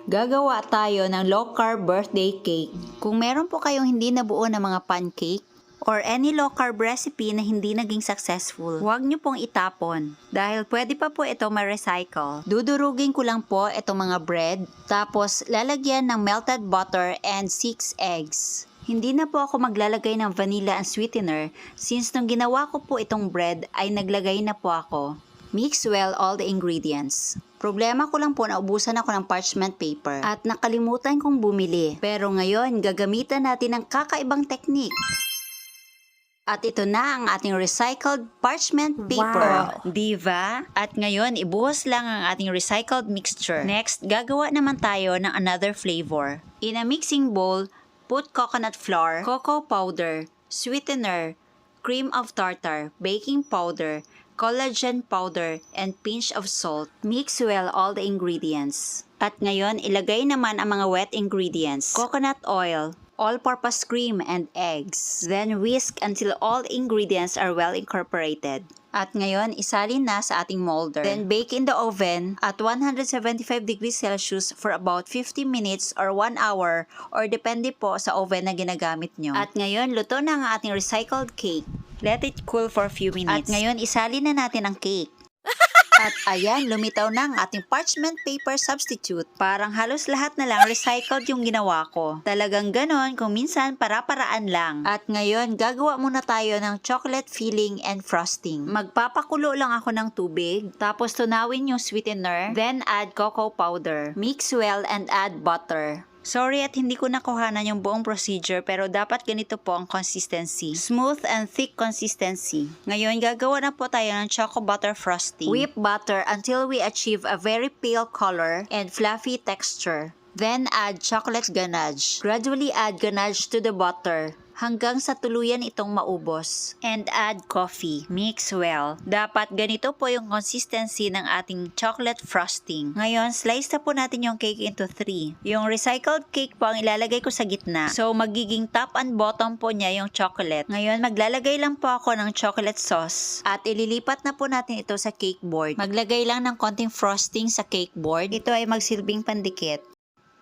Gagawa tayo ng low-carb birthday cake. Kung meron po kayong hindi nabuo na mga pancake, or any low-carb recipe na hindi naging successful, huwag nyo pong itapon. Dahil pwede pa po ito ma-recycle. Dudurugin ko lang po itong mga bread, tapos lalagyan ng melted butter and 6 eggs. Hindi na po ako maglalagay ng vanilla and sweetener since nung ginawa ko po itong bread ay naglagay na po ako. Mix well all the ingredients. Problema ko lang po na ubusan ako ng parchment paper at nakalimutan kong bumili. Pero ngayon, gagamitan natin ng kakaibang technique. At ito na ang ating recycled parchment paper. Wow. Diva? At ngayon, ibuhos lang ang ating recycled mixture. Next, gagawa naman tayo ng another flavor. In a mixing bowl, put coconut flour, cocoa powder, sweetener, cream of tartar, baking powder, collagen powder, and pinch of salt. Mix well all the ingredients. At ngayon, ilagay naman ang mga wet ingredients. Coconut oil, all-purpose cream, and eggs. Then whisk until all ingredients are well incorporated. At ngayon, isalin na sa ating molder. Then bake in the oven at 175 degrees Celsius for about 50 minutes or 1 hour or depende po sa oven na ginagamit nyo. At ngayon, luto na ang ating recycled cake. Let it cool for a few minutes. At ngayon, isalin na natin ang cake. At ayan, lumitaw na ang ating parchment paper substitute. Parang halos lahat na lang recycled yung ginawa ko. Talagang ganon kung minsan para-paraan lang. At ngayon, gagawa muna tayo ng chocolate filling and frosting. Magpapakulo lang ako ng tubig, tapos tunawin yung sweetener, then add cocoa powder. Mix well and add butter. Sorry at hindi ko nakuhanan yung buong procedure pero dapat ganito po ang consistency. Smooth and thick consistency. Ngayon, gagawa na po tayo ng choco butter frosting. Whip butter until we achieve a very pale color and fluffy texture. Then add chocolate ganache. Gradually add ganache to the butter hanggang sa tuluyan itong maubos. And add coffee. Mix well. Dapat ganito po yung consistency ng ating chocolate frosting. Ngayon, slice na po natin yung cake into 3. Yung recycled cake po ang ilalagay ko sa gitna. So, magiging top and bottom po niya yung chocolate. Ngayon, maglalagay lang po ako ng chocolate sauce. At ililipat na po natin ito sa cake board. Maglagay lang ng konting frosting sa cake board. Ito ay magsilbing pandikit.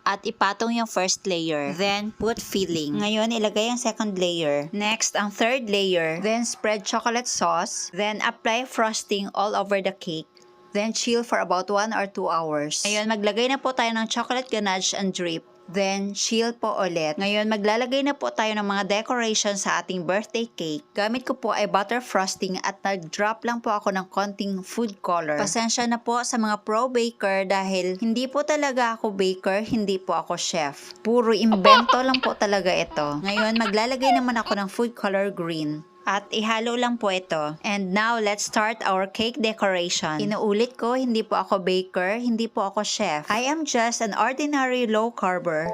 At ipatong yung first layer. Then, put filling. Ngayon, ilagay ang second layer. Next, ang third layer. Then, spread chocolate sauce. Then, apply frosting all over the cake. Then, chill for about 1 or 2 hours. Ngayon, maglagay na po tayo ng chocolate ganache and drip. Then, chill po ulit. Ngayon, maglalagay na po tayo ng mga decoration sa ating birthday cake. Gamit ko po ay butter frosting at nag-drop lang po ako ng konting food color. Pasensya na po sa mga pro baker dahil hindi po talaga ako baker, hindi po ako chef. Puro invento lang po talaga ito. Ngayon, maglalagay naman ako ng food color green. At ihalo lang po ito. And now, let's start our cake decoration. Inuulit ko, hindi po ako baker, hindi po ako chef. I am just an ordinary low carber.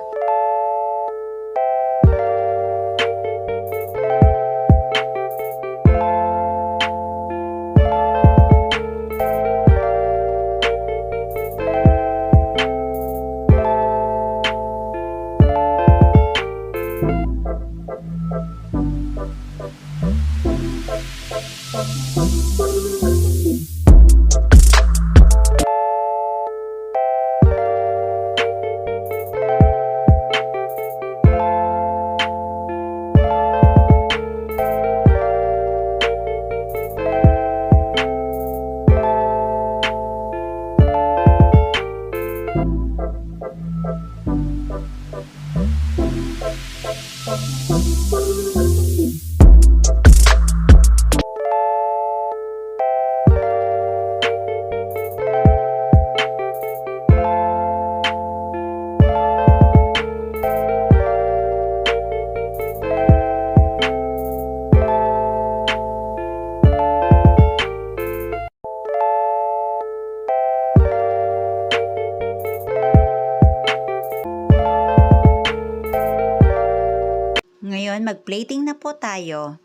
Ngayon, mag-plating na po tayo.